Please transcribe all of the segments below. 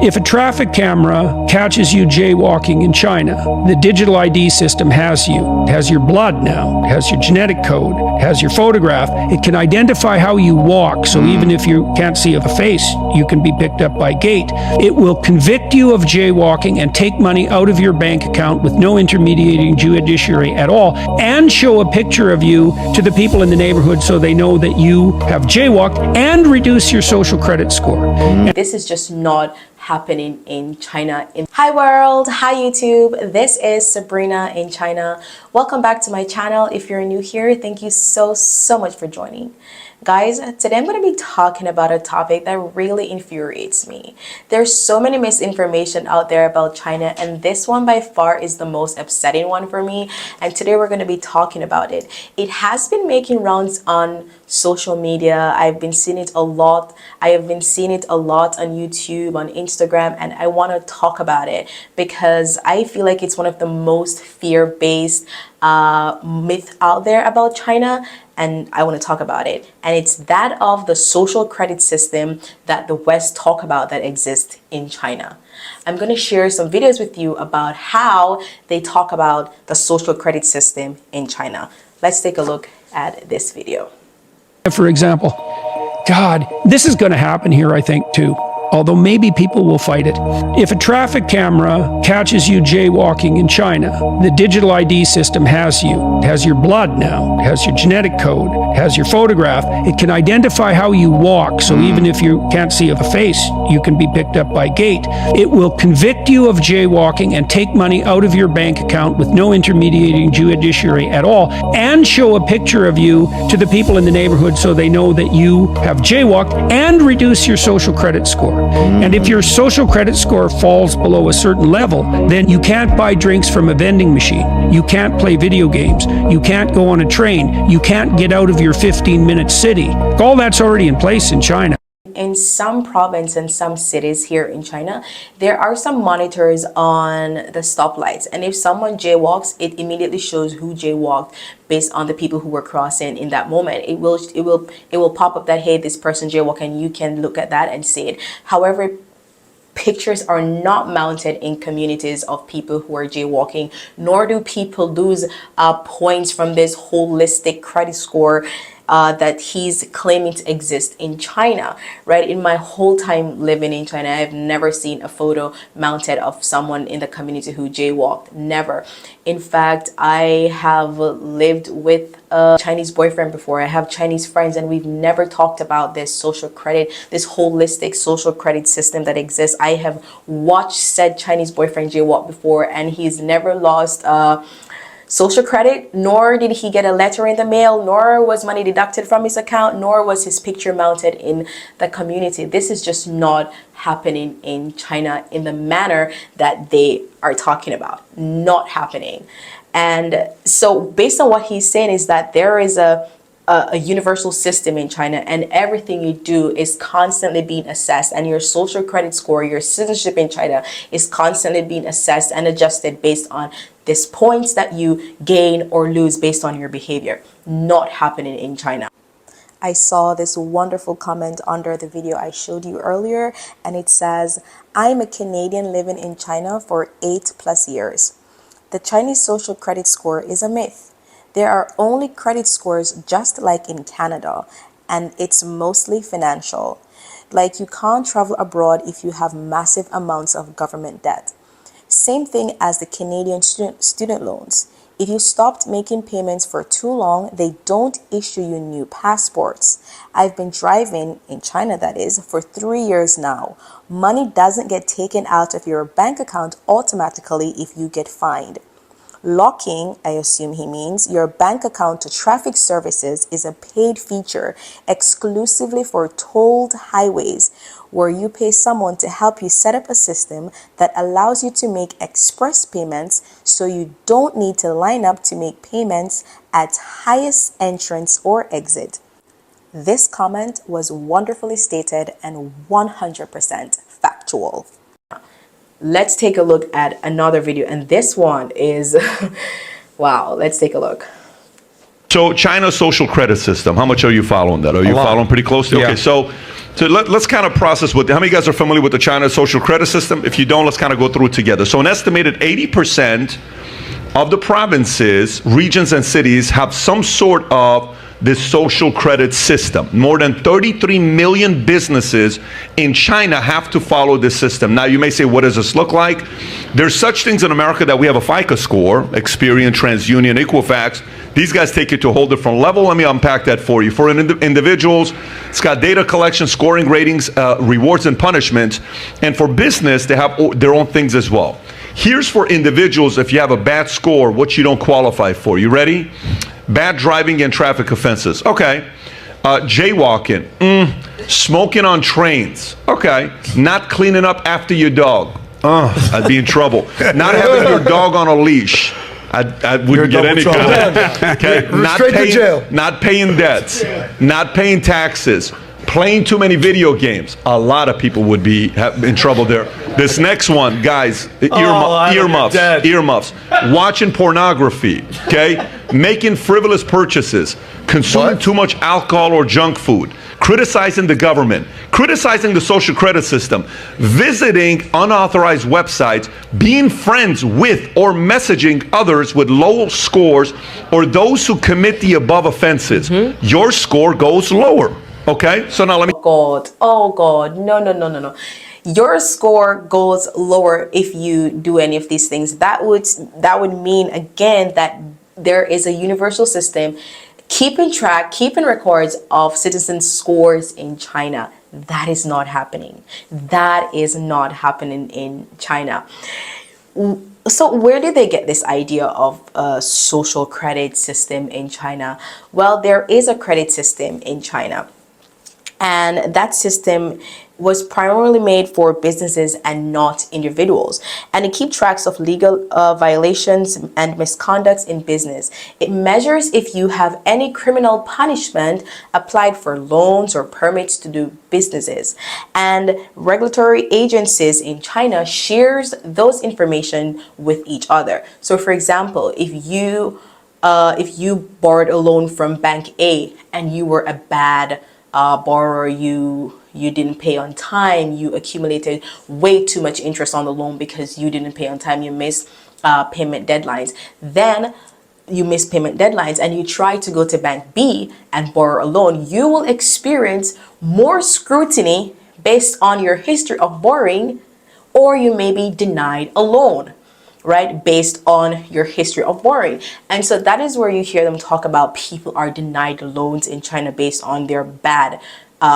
If a traffic camera catches you jaywalking in China, the digital ID system has you. It has your blood now. It has your genetic code. It has your photograph. It can identify how you walk, so even if you can't see a face, you can be picked up by gait. It will convict you of jaywalking and take money out of your bank account with no intermediating judiciary at all, and show a picture of you to the people in the neighborhood so they know that you have jaywalked, and reduce your social credit score. This is just not happening in China. Hi world, hi YouTube, this is Sabrina in China. Welcome back to my channel. If you're new here, thank you so much for joining. Guys, today I'm going to be talking about a topic that really infuriates me. There's so many misinformation out there about China, and this one by far is the most upsetting one for me, and today we're going to be talking about it. It has been making rounds on social media. I've been seeing it a lot. I have been seeing it a lot on YouTube, on Instagram, and I want to talk about it because I feel like it's one of the most fear-based myth out there about China, and I want to talk about it. And it's that of the social credit system that the West talk about that exists in China. I'm going to share some videos with you about how they talk about the social credit system in China. Let's take a look at this video. For example, God, this is going to happen here, I think, too. Although maybe people will fight it. If a traffic camera catches you jaywalking in China, the digital ID system has you. It has your blood now. It has your genetic code. It has your photograph. It can identify how you walk, so even if you can't see a face, you can be picked up by gait. It will convict you of jaywalking and take money out of your bank account with no intermediating judiciary at all, and show a picture of you to the people in the neighborhood so they know that you have jaywalked, and reduce your social credit score. And if your social credit score falls below a certain level, then you can't buy drinks from a vending machine. You can't play video games. You can't go on a train. You can't get out of your 15-minute city. All that's already in place in China. In some provinces and some cities here in China, there are some monitors on the stoplights, and if someone jaywalks, it immediately shows who jaywalked based on the people who were crossing in that moment. It will pop up that, hey, this person jaywalked, and you can look at that and see it. However, pictures are not mounted in communities of people who are jaywalking, nor do people lose points from this holistic credit score that he's claiming to exist in China, right? In my whole time living in China, I've never seen a photo mounted of someone in the community who jaywalked. Never. In fact, I have lived with a Chinese boyfriend before. I have Chinese friends, and we've never talked about this social credit, this holistic social credit system that exists. I have watched said Chinese boyfriend jaywalk before, and he's never lost social credit, nor did he get a letter in the mail, nor was money deducted from his account, nor was his picture mounted in the community. This is just not happening in China in the manner that they are talking about. Not happening. And so based on what he's saying is that there is a universal system in China, and everything you do is constantly being assessed, and your social credit score, your citizenship in China is constantly being assessed and adjusted based on these points that you gain or lose based on your behavior. Not happening in China. I saw this wonderful comment under the video I showed you earlier, and it says, I'm a Canadian living in China for 8+ years. The Chinese social credit score is a myth. There are only credit scores just like in Canada, and it's mostly financial. Like, you can't travel abroad if you have massive amounts of government debt. Same thing as the Canadian student loans. If you stopped making payments for too long, they don't issue you new passports. I've been driving, in China that is, for 3 years now. Money doesn't get taken out of your bank account automatically if you get fined. Locking, I assume he means, your bank account to traffic services is a paid feature exclusively for tolled highways, where you pay someone to help you set up a system that allows you to make express payments, so you don't need to line up to make payments at highest entrance or exit. This comment was wonderfully stated and 100% factual. Let's take a look at another video, and this one is wow. Let's take a look. So China's social credit system, how much are you following that? Are you following pretty closely? Yeah. Okay, so So let's kind of process how many of you guys are familiar with the China social credit system? If you don't, let's kind of go through it together. So an estimated 80% of the provinces, regions, and cities have some sort of this social credit system. More than 33 million businesses in China have to follow this system. Now you may say, what does this look like? There's such things in America that we have a FICO score, Experian, TransUnion, Equifax. These guys take it to a whole different level. Let me unpack that for you. For individuals, it's got data collection, scoring, ratings, rewards, and punishments. And for business, they have their own things as well. Here's for individuals, if you have a bad score, what you don't qualify for. You ready? Bad driving and traffic offenses. Okay. Jaywalking. Smoking on trains. Okay. Not cleaning up after your dog. I'd be in trouble. Not having your dog on a leash. I wouldn't get any kind of. Okay. Not paying debts. Not paying taxes. Playing too many video games. A lot of people would be in trouble there. This next one, guys, earmuffs. Watching pornography, okay? Making frivolous purchases. Consuming too much alcohol or junk food. Criticizing the government. Criticizing the social credit system. Visiting unauthorized websites. Being friends with or messaging others with low scores or those who commit the above offenses. Your score goes lower. Okay, so now let me. Oh God, no. Your score goes lower if you do any of these things. That would mean again that there is a universal system keeping records of citizens' scores in China. That is not happening. That is not happening in China. So where did they get this idea of a social credit system in China? Well, there is a credit system in China. And that system was primarily made for businesses and not individuals. And it keeps tracks of legal violations and misconducts in business. It measures if you have any criminal punishment applied for loans or permits to do businesses. And regulatory agencies in China shares those information with each other. So for example, if you borrowed a loan from Bank A and you were a bad borrower, you didn't pay on time, you accumulated way too much interest on the loan because you didn't pay on time, you missed payment deadlines, then you miss payment deadlines and you try to go to Bank B and borrow a loan, you will experience more scrutiny based on your history of borrowing, or you may be denied a loan, right, based on your history of borrowing. And so that is where you hear them talk about people are denied loans in China based on their bad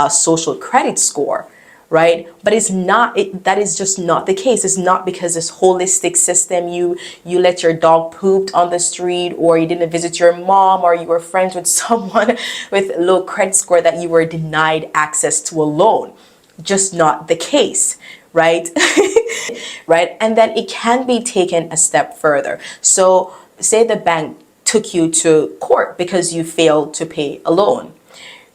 social credit score, right? But it's not, that is just not the case. It's not because this holistic system, you let your dog pooped on the street, or you didn't visit your mom, or you were friends with someone with low credit score that you were denied access to a loan. Just not the case, right? Right? And then it can be taken a step further. So say the bank took you to court because you failed to pay a loan,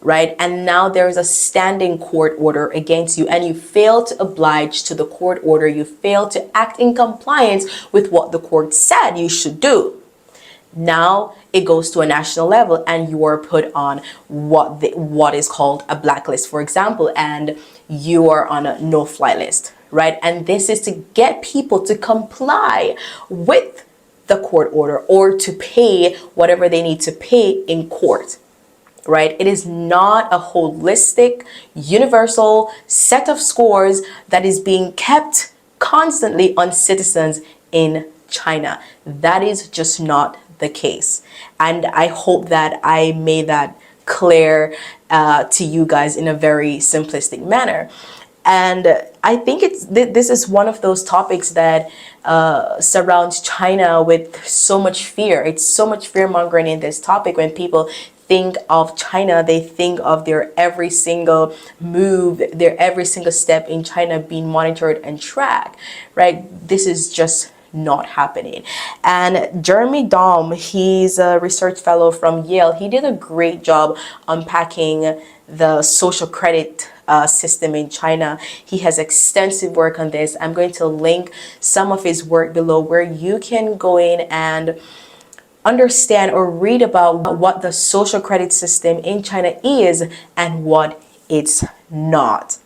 right? And now there is a standing court order against you and you fail to oblige to the court order. You fail to act in compliance with what the court said you should do. Now it goes to a national level and you are put on what is called a blacklist, for example, and you are on a no-fly list, right? And this is to get people to comply with the court order or to pay whatever they need to pay in court, right? It is not a holistic, universal set of scores that is being kept constantly on citizens in China. That is just not the case. And I hope that I made that clear to you guys in a very simplistic manner. And I think this is one of those topics that surrounds China with so much fear. It's so much fear mongering in this topic. When people think of China, they think of their every single move, their every single step in China being monitored and tracked, right? This is just not happening. And Jeremy Daum, he's a research fellow from Yale. He did a great job unpacking the social credit system in China. He has extensive work on this. I'm going to link some of his work below where you can go in and understand or read about what the social credit system in China is and what it's not.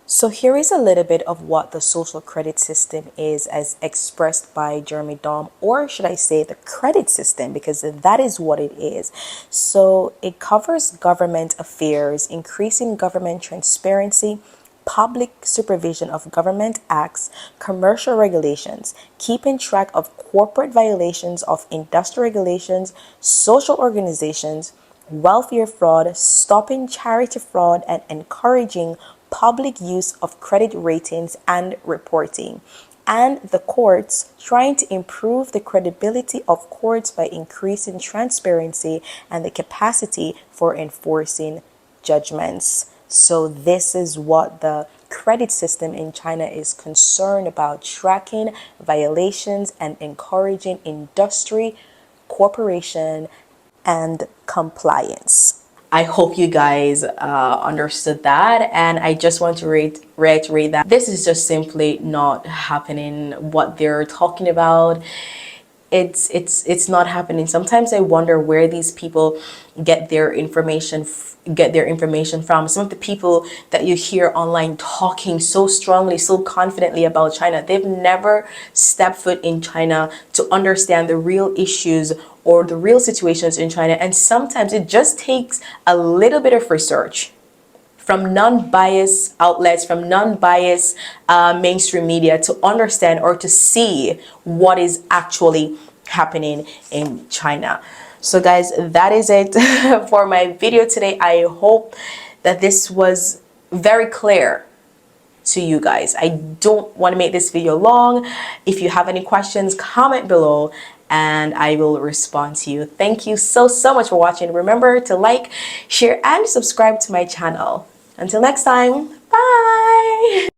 So here is a little bit of what the social credit system is as expressed by Jeremy Daum, or should I say the credit system, because that is what it is. So it covers government affairs, increasing government transparency, public supervision of government acts, commercial regulations, keeping track of corporate violations of industrial regulations, social organizations, welfare fraud, stopping charity fraud, and encouraging public use of credit ratings and reporting. And the courts, trying to improve the credibility of courts by increasing transparency and the capacity for enforcing judgments. So this is what the credit system in China is concerned about: tracking violations and encouraging industry, corporation, and compliance. I hope you guys understood that, and I just want to reiterate that this is just simply not happening. What they're talking about, it's not happening. Sometimes I wonder where these people get their information from. Some of the people that you hear online talking so strongly, so confidently about China, they've never stepped foot in China to understand the real issues or the real situations in China. And sometimes it just takes a little bit of research from non-biased outlets, from non-biased mainstream media, to understand or to see what is actually happening in China. So guys, that is it for my video today. I hope that this was very clear to you guys. I don't want to make this video long. If you have any questions, comment below and I will respond to you. Thank you so much for watching. Remember to like, share, and subscribe to my channel. Until next time, bye!